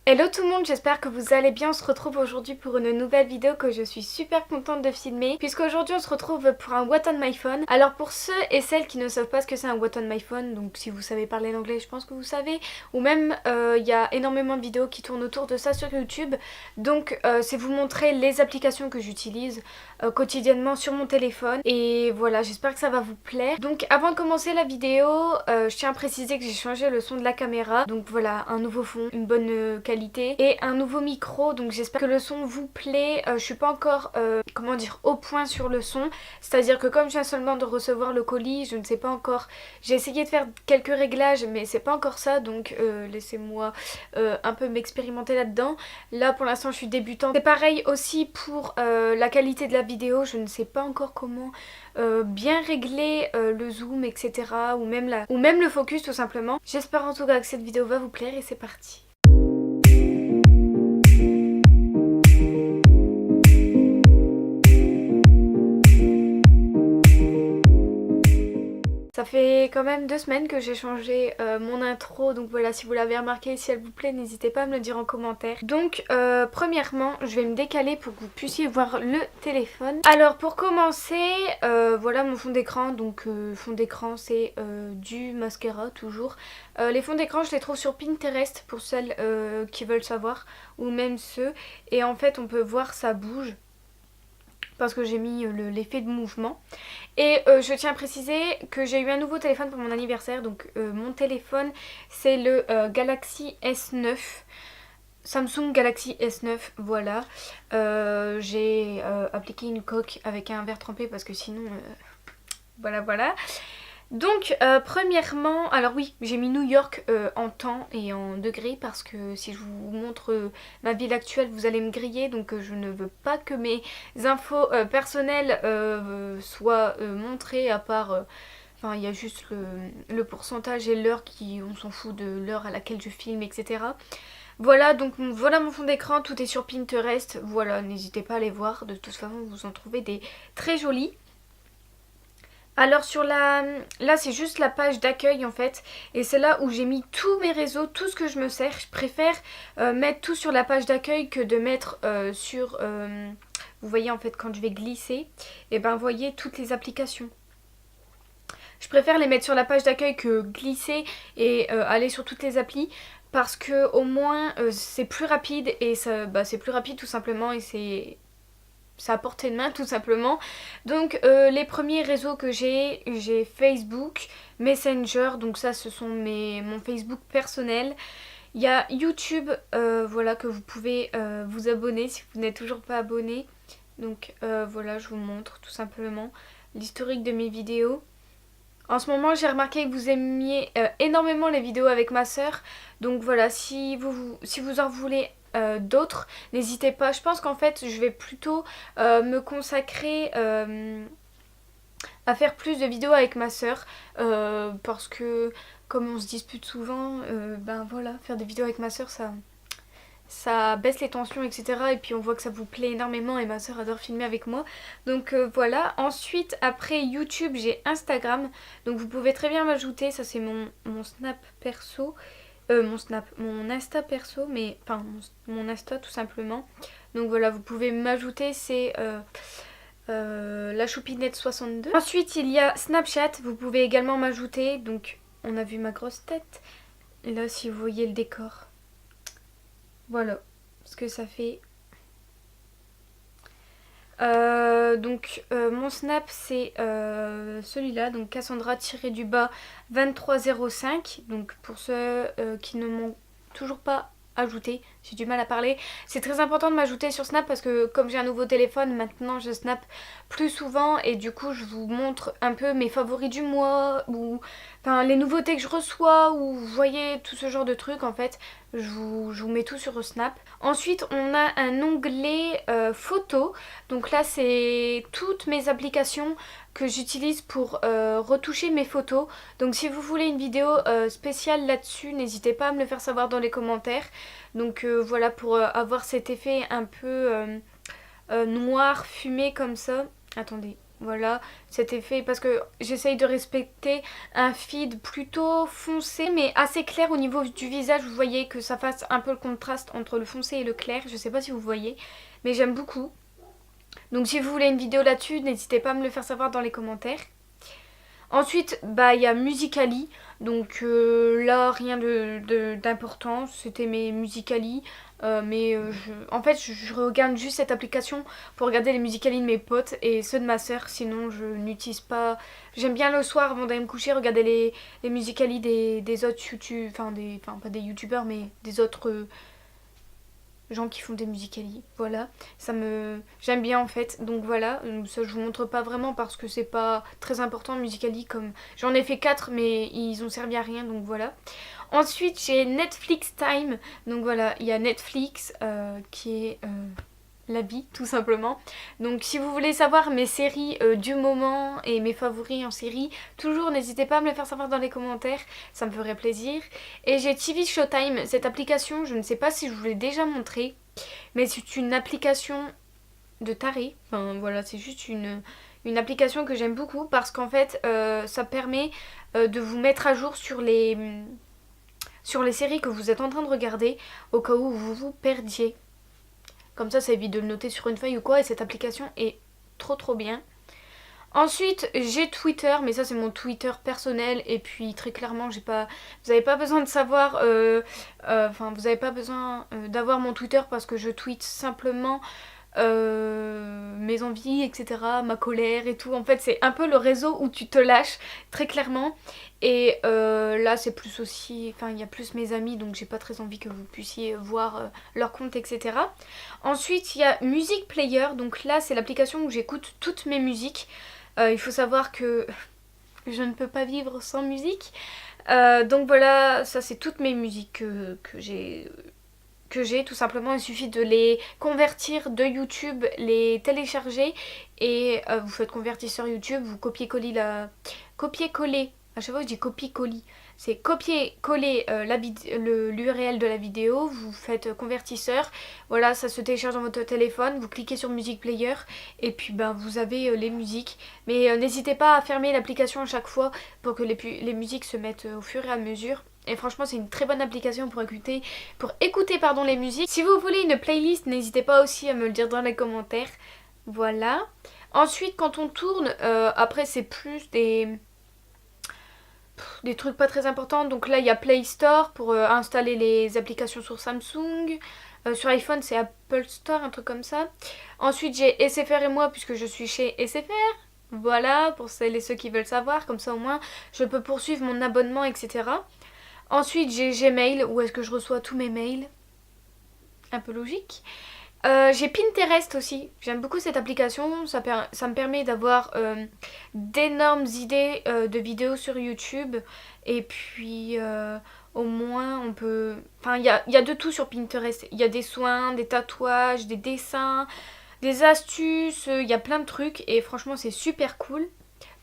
Hello tout le monde, j'espère que vous allez bien. On se retrouve aujourd'hui pour une nouvelle vidéo que je suis super contente de filmer, puisqu'aujourd'hui on se retrouve pour un What on my phone. Alors pour ceux et celles qui ne savent pas ce que c'est un What on my phone, donc si vous savez parler l'anglais je pense que vous savez, ou même il y a énormément de vidéos qui tournent autour de ça sur YouTube, donc c'est vous montrer les applications que j'utilise quotidiennement sur mon téléphone, et voilà, j'espère que ça va vous plaire. Donc avant de commencer la vidéo, je tiens à préciser que j'ai changé le son de la caméra, donc voilà, un nouveau fond, une bonne qualité et un nouveau micro, donc j'espère que le son vous plaît. Je suis pas encore comment dire, au point sur le son, c'est à dire que comme je viens seulement de recevoir le colis, je ne sais pas encore, j'ai essayé de faire quelques réglages mais c'est pas encore ça, donc laissez-moi un peu m'expérimenter là-dedans. Là pour l'instant je suis débutante. C'est pareil aussi pour la qualité de la vidéo, je ne sais pas encore comment bien régler le zoom, etc. ou même le focus tout simplement. J'espère en tout cas que cette vidéo va vous plaire et c'est parti. Ça fait quand même 2 semaines que j'ai changé mon intro, donc voilà, si vous l'avez remarqué, si elle vous plaît, n'hésitez pas à me le dire en commentaire. Donc premièrement, je vais me décaler pour que vous puissiez voir le téléphone. Alors pour commencer, voilà mon fond d'écran, donc fond d'écran c'est du mascara toujours. Les fonds d'écran je les trouve sur Pinterest pour celles qui veulent savoir, ou même ceux, et en fait on peut voir ça bouge, parce que j'ai mis l'effet de mouvement. Et je tiens à préciser que j'ai eu un nouveau téléphone pour mon anniversaire. Donc mon téléphone c'est le Galaxy S9, Samsung Galaxy S9, voilà. J'ai appliqué une coque avec un verre trempé parce que sinon voilà. Donc premièrement, alors oui, j'ai mis New York en temps et en degrés parce que si je vous montre ma ville actuelle vous allez me griller, donc je ne veux pas que mes infos personnelles soient montrées, à part enfin il y a juste le pourcentage et l'heure, qui on s'en fout de l'heure à laquelle je filme, etc. Voilà, donc voilà mon fond d'écran, tout est sur Pinterest, voilà, n'hésitez pas à aller voir, de toute façon vous en trouvez des très jolis. Alors sur là c'est juste la page d'accueil en fait, et c'est là où j'ai mis tous mes réseaux, tout ce que je me sers. Je préfère mettre tout sur la page d'accueil que de mettre sur, vous voyez en fait quand je vais glisser, et ben vous voyez toutes les applications. Je préfère les mettre sur la page d'accueil que glisser et aller sur toutes les applis, parce que au moins c'est plus rapide, et ça, c'est plus rapide tout simplement, et c'est à portée de main tout simplement. Donc les premiers réseaux que j'ai Facebook, Messenger, donc ça ce sont mon Facebook personnel. Il y a YouTube, voilà, que vous pouvez vous abonner si vous n'êtes toujours pas abonné. Donc voilà, je vous montre tout simplement l'historique de mes vidéos. En ce moment j'ai remarqué que vous aimiez énormément les vidéos avec ma soeur, donc voilà, si vous en voulez d'autres, n'hésitez pas. Je pense qu'en fait je vais plutôt me consacrer à faire plus de vidéos avec ma soeur, parce que comme on se dispute souvent, ben voilà, faire des vidéos avec ma soeur ça baisse les tensions, etc. Et puis on voit que ça vous plaît énormément, et ma soeur adore filmer avec moi. Donc voilà. Ensuite, après YouTube, j'ai Instagram. Donc vous pouvez très bien m'ajouter. Ça c'est mon Snap perso. Mon Insta perso, mais enfin mon Insta tout simplement. Donc voilà, vous pouvez m'ajouter, c'est la choupinette 62. Ensuite il y a Snapchat, vous pouvez également m'ajouter. Donc on a vu ma grosse tête. Là si vous voyez le décor. Voilà ce que ça fait. Donc mon snap c'est celui-là, donc Cassandra-du-bas 2305. Donc pour ceux qui ne m'ont toujours pas ajouté, j'ai du mal à parler, c'est très important de m'ajouter sur Snap, parce que comme j'ai un nouveau téléphone maintenant je snap plus souvent, et du coup je vous montre un peu mes favoris du mois, ou enfin les nouveautés que je reçois, ou vous voyez tout ce genre de trucs en fait. Je vous mets tout sur Snap. Ensuite on a un onglet photo, donc là c'est toutes mes applications que j'utilise pour retoucher mes photos. Donc si vous voulez une vidéo spéciale là-dessus, n'hésitez pas à me le faire savoir dans les commentaires. Donc voilà, pour avoir cet effet un peu noir, fumé comme ça. Attendez, Voilà, cet effet, parce que j'essaye de respecter un feed plutôt foncé mais assez clair au niveau du visage. Vous voyez que ça fasse un peu le contraste entre le foncé et le clair. Je sais pas si vous voyez, mais j'aime beaucoup. Donc si vous voulez une vidéo là-dessus, n'hésitez pas à me le faire savoir dans les commentaires. Ensuite, bah il y a Musical.ly, donc là rien d'important, c'était mes Musical.ly, en fait je regarde juste cette application pour regarder les Musical.ly de mes potes et ceux de ma soeur, sinon je n'utilise pas. J'aime bien le soir avant d'aller me coucher regarder les Musical.ly des autres YouTube, enfin pas des youtubeurs mais des autres gens qui font des Musical.ly, voilà, j'aime bien en fait, donc voilà, ça je vous montre pas vraiment parce que c'est pas très important Musical.ly, comme j'en ai fait 4 mais ils ont servi à rien, donc voilà. Ensuite j'ai Netflix Time, donc voilà, il y a Netflix qui est la vie tout simplement. Donc si vous voulez savoir mes séries du moment et mes favoris en série, toujours n'hésitez pas à me le faire savoir dans les commentaires, ça me ferait plaisir. Et j'ai TV Showtime, cette application, je ne sais pas si je vous l'ai déjà montré, mais c'est une application de taré. Enfin voilà, c'est juste une application que j'aime beaucoup parce qu'en fait ça permet de vous mettre à jour sur les séries que vous êtes en train de regarder au cas où vous vous perdiez. Comme ça évite de le noter sur une feuille ou quoi, et cette application est trop bien. Ensuite j'ai Twitter, mais ça c'est mon Twitter personnel, et puis très clairement vous n'avez pas besoin de savoir, vous n'avez pas besoin d'avoir mon Twitter parce que je tweete simplement mes envies, etc., ma colère et tout. En fait c'est un peu le réseau où tu te lâches très clairement. Et là c'est plus aussi, enfin il y a plus mes amis, donc j'ai pas très envie que vous puissiez voir leur compte, etc. Ensuite il y a Music Player, donc là c'est l'application où j'écoute toutes mes musiques. Il faut savoir que je ne peux pas vivre sans musique. Donc voilà, ça c'est toutes mes musiques que j'ai tout simplement. Il suffit de les convertir de YouTube, les télécharger et vous faites convertisseur YouTube, vous copiez-collez à chaque fois je dis copier-coller, c'est copier-coller l'URL de la vidéo, vous faites convertisseur, voilà, ça se télécharge dans votre téléphone, vous cliquez sur Music Player et puis ben vous avez les musiques. Mais n'hésitez pas à fermer l'application à chaque fois pour que les musiques se mettent au fur et à mesure. Et franchement c'est une très bonne application pour écouter les musiques. Si vous voulez une playlist, n'hésitez pas aussi à me le dire dans les commentaires. Voilà. Ensuite quand on tourne, après c'est plus des trucs pas très importants. Donc là il y a Play Store pour installer les applications sur Samsung. Sur iPhone c'est Apple Store, un truc comme ça. Ensuite j'ai SFR et moi puisque je suis chez SFR. Voilà, pour celles et ceux qui veulent savoir, comme ça au moins je peux poursuivre mon abonnement, etc. Ensuite j'ai Gmail où est-ce que je reçois tous mes mails. Un peu logique. J'ai Pinterest aussi, j'aime beaucoup cette application, ça me permet d'avoir d'énormes idées de vidéos sur YouTube. Et puis au moins on peut... Enfin il y a de tout sur Pinterest, il y a des soins, des tatouages, des dessins, des astuces, il y a plein de trucs et franchement c'est super cool.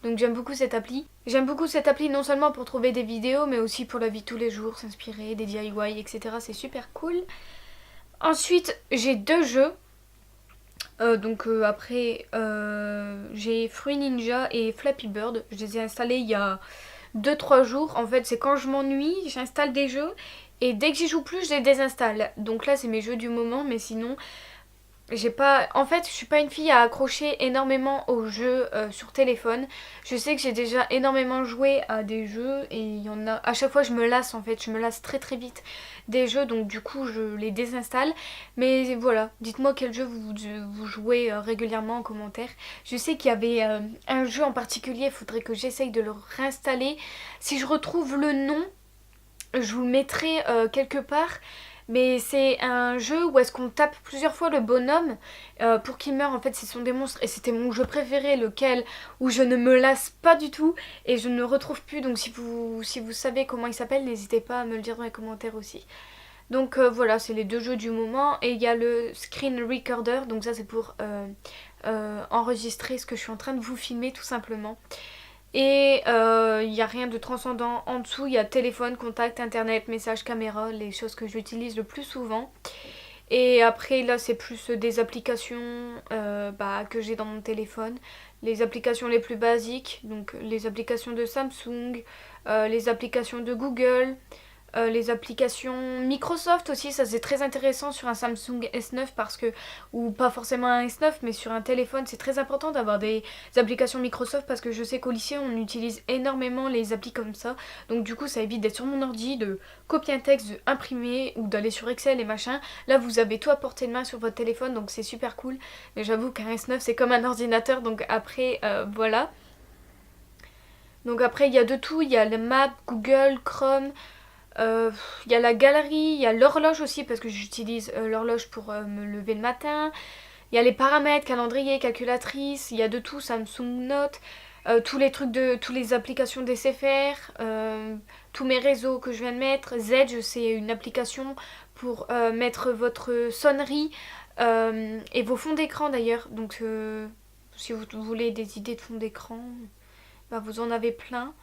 Donc j'aime beaucoup cette appli. J'aime beaucoup cette appli non seulement pour trouver des vidéos mais aussi pour la vie de tous les jours, s'inspirer, des DIY, etc. C'est super cool. Ensuite j'ai 2 jeux. Après j'ai Fruit Ninja et Flappy Bird. Je les ai installés il y a 2-3 jours. En fait c'est quand je m'ennuie, j'installe des jeux et dès que j'y joue plus je les désinstalle. Donc là c'est mes jeux du moment, mais sinon j'ai pas... En fait je suis pas une fille à accrocher énormément aux jeux sur téléphone. Je sais que j'ai déjà énormément joué à des jeux et il y en a... À chaque fois je me lasse en fait, je me lasse très vite des jeux, donc du coup je les désinstalle. Mais voilà, dites-moi quel jeu vous jouez régulièrement en commentaire. Je sais qu'il y avait un jeu en particulier, il faudrait que j'essaye de le réinstaller. Si je retrouve le nom, je vous le mettrai quelque part. Mais c'est un jeu où est-ce qu'on tape plusieurs fois le bonhomme pour qu'il meure. En fait ce sont des monstres et c'était mon jeu préféré, lequel où je ne me lasse pas du tout et je ne le retrouve plus. Donc si vous savez comment il s'appelle, n'hésitez pas à me le dire dans les commentaires aussi. Donc voilà, c'est les 2 jeux du moment. Et il y a le screen recorder, donc ça c'est pour enregistrer ce que je suis en train de vous filmer tout simplement. Et il n'y a rien de transcendant en dessous, il y a téléphone, contact, internet, message, caméra, les choses que j'utilise le plus souvent. Et après là c'est plus des applications que j'ai dans mon téléphone. Les applications les plus basiques, donc les applications de Samsung, les applications de Google, les applications Microsoft aussi, ça c'est très intéressant sur un Samsung S9 parce que, ou pas forcément un S9 mais sur un téléphone c'est très important d'avoir des applications Microsoft parce que je sais qu'au lycée on utilise énormément les applis comme ça, donc du coup ça évite d'être sur mon ordi, de copier un texte, d'imprimer ou d'aller sur Excel et machin. Là vous avez tout à portée de main sur votre téléphone donc c'est super cool, mais j'avoue qu'un S9 c'est comme un ordinateur donc après voilà. Donc après il y a de tout, il y a le Map, Google, Chrome. Il y a la galerie, il y a l'horloge aussi parce que j'utilise l'horloge pour me lever le matin. Il y a les paramètres, calendrier, calculatrice, il y a de tout, Samsung Note, tous les trucs de, toutes les applications d'SFR, tous mes réseaux que je viens de mettre. Zedge, c'est une application pour mettre votre sonnerie et vos fonds d'écran d'ailleurs. Donc si vous voulez des idées de fonds d'écran, bah, vous en avez plein.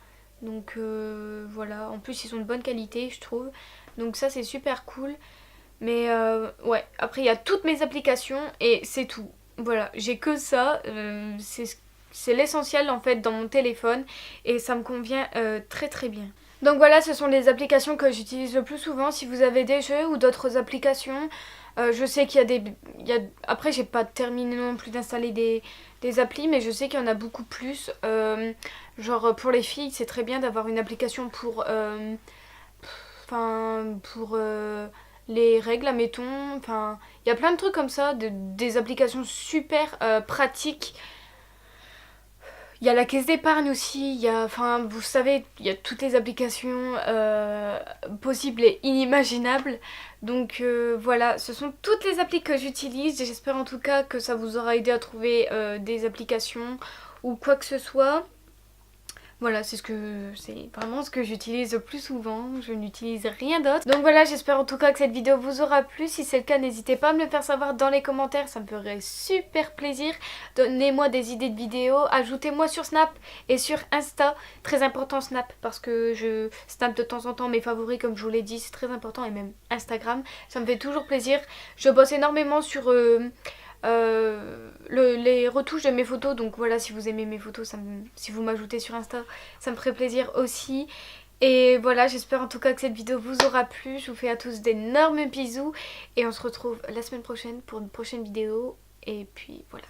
Donc voilà, en plus ils sont de bonne qualité je trouve. Donc ça c'est super cool. Mais ouais, après il y a toutes mes applications et c'est tout. Voilà, j'ai que ça. C'est l'essentiel en fait dans mon téléphone et ça me convient très très bien. Donc voilà, ce sont les applications que j'utilise le plus souvent. Si vous avez des jeux ou d'autres applications, je sais qu'il y a des... Après j'ai pas terminé non plus d'installer des applis, mais je sais qu'il y en a beaucoup plus. Genre pour les filles, c'est très bien d'avoir une application pour... pour les règles, admettons. Enfin, il y a plein de trucs comme ça, des applications super pratiques. Il y a la caisse d'épargne aussi, il y a, enfin, vous savez, il y a toutes les applications possibles et inimaginables. Donc voilà, ce sont toutes les applis que j'utilise et j'espère en tout cas que ça vous aura aidé à trouver des applications ou quoi que ce soit. Voilà, c'est vraiment ce que j'utilise le plus souvent, je n'utilise rien d'autre. Donc voilà, j'espère en tout cas que cette vidéo vous aura plu. Si c'est le cas, n'hésitez pas à me le faire savoir dans les commentaires, ça me ferait super plaisir. Donnez-moi des idées de vidéos, ajoutez-moi sur Snap et sur Insta. Très important Snap parce que je snap de temps en temps mes favoris comme je vous l'ai dit, c'est très important, et même Instagram, ça me fait toujours plaisir. Je bosse énormément sur... les retouches de mes photos, donc voilà, si vous aimez mes photos, si vous m'ajoutez sur Insta, ça me ferait plaisir aussi. Et voilà, j'espère en tout cas que cette vidéo vous aura plu. Je vous fais à tous d'énormes bisous et on se retrouve la semaine prochaine pour une prochaine vidéo. Et puis voilà.